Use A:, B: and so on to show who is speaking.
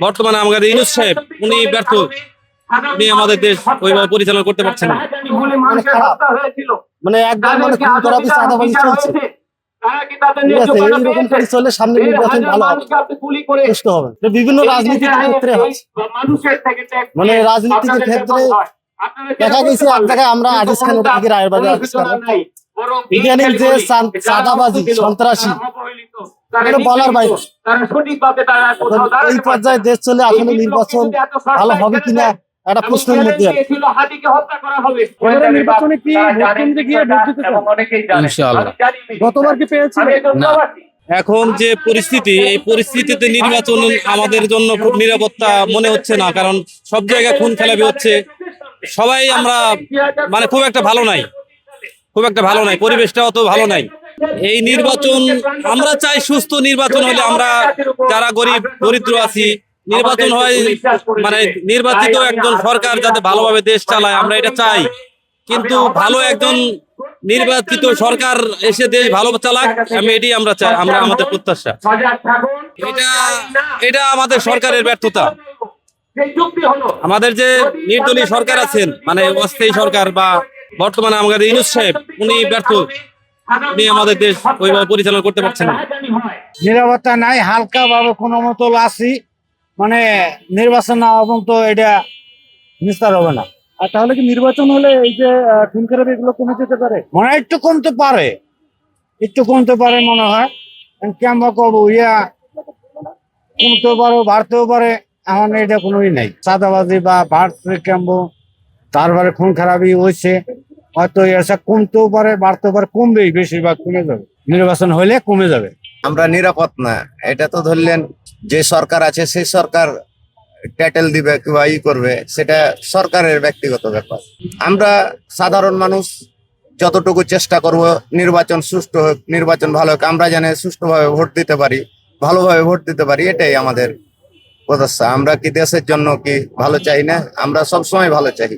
A: বর্তমানে আমাদের ইউনূস সাহেব উনি ব্যর্থ, উনি আমাদের দেশ ওইভাবে পরিচালনা করতে পারছেন না।
B: মানে খারাপ, মানে একদম মানে খুন খারাপই চাঁদাবাজি চলছে। ঠিক আছে, এইরকম করে চললে সামনে নির্বাচন ভালো হবে, সুষ্ঠু হবে। বিভিন্ন রাজনীতির ক্ষেত্রে হচ্ছে, মানে রাজনীতির ক্ষেত্রে দেখা গেছে এক জায়গায় আমরা আজিজ খান ওটা থেকে রায়ের বাড়ি আজিজ খান ইদানিং যে চাঁদাবাজি সন্ত্রাসী বলার বাইরে। এই পর্যায়ে দেশ চলে আসলে নির্বাচন ভালো হবে কিনা একটা প্রশ্নের মধ্যে।
C: নির্বাচনে কি ভোট কেন্দ্রে গিয়ে ভোট দিতে চান?
A: ইনশাআল্লাহ।
C: গতবার কি পেয়েছিলেন?
A: না, এখন যে পরিস্থিতি, এই পরিস্থিতিতে নির্বাচন আমাদের জন্য খুব নিরাপত্তা মনে হচ্ছে না, কারণ সব জায়গায় খুন খেলাপি হচ্ছে। সবাই আমরা মানে খুব একটা ভালো নাই, পরিবেশটা অত ভালো নাই। এই নির্বাচন আমরা চাই সুস্থ নির্বাচন হলে, আমরা যারা গরিব দরিদ্র আছি, নির্বাচন হয় মানে নির্বাচিত একজন সরকার যাতে ভালোভাবে দেশ চালায়, আমরা এটা চাই। কিন্তু ভালো একজন নির্বাচিত সরকার এসে দেশ ভালো চালাক, এটাই আমরা চাই, আমাদের প্রত্যাশা। এটা আমাদের সরকারের ব্যর্থতা। আমাদের যে নির্দলীয় সরকার আছেন, মানে অস্থায়ী সরকার বা বর্তমানে আমাদের ইউনূস সাহেব উনি ব্যর্থ, উনি আমাদের দেশ ওইভাবে পরিচালনা করতে পারছেন না।
C: নিরাপত্তা নাই, হালকা ভাবে কোনো মতো আসি, মানে নির্বাচন না হবেন তো এটা নিস্তার হবে না।
D: আর তাহলে কি নির্বাচন হলে এই যে খুন খারাপি এগুলো কমে যেতে পারে?
C: মনে হয় একটু কমতে পারে মনে হয়। কেমন করবো, কমতেও পারো বাড়তেও পারে, এখন এটা কোনোই নাই। চাঁদাবাজি বা বাড়ছে কেমন, তারপরে খুন খারাপি হয়েছে, হয়তো এসে কমতেও পারে বাড়তেও পারে, কমবেই, বেশিরভাগ কমে যাবে। নির্বাচন হলে কমে যাবে।
E: আমরা নিরাপদ না, এটা তো ধরলেন যে সরকার আছে সেই সরকার টাইটেল দিবে কিংবা করবে, সেটা সরকারের ব্যক্তিগত ব্যাপার। আমরা সাধারণ মানুষ যতটুকু চেষ্টা করব নির্বাচন সুষ্ঠু হোক, নির্বাচন ভালো হোক, আমরা যেন সুষ্ঠুভাবে ভোট দিতে পারি, ভালোভাবে ভোট দিতে পারি, এটাই আমাদের প্রত্যাশা। আমরা কি দেশের জন্য কি ভালো চাই না? আমরা সবসময় ভালো চাই।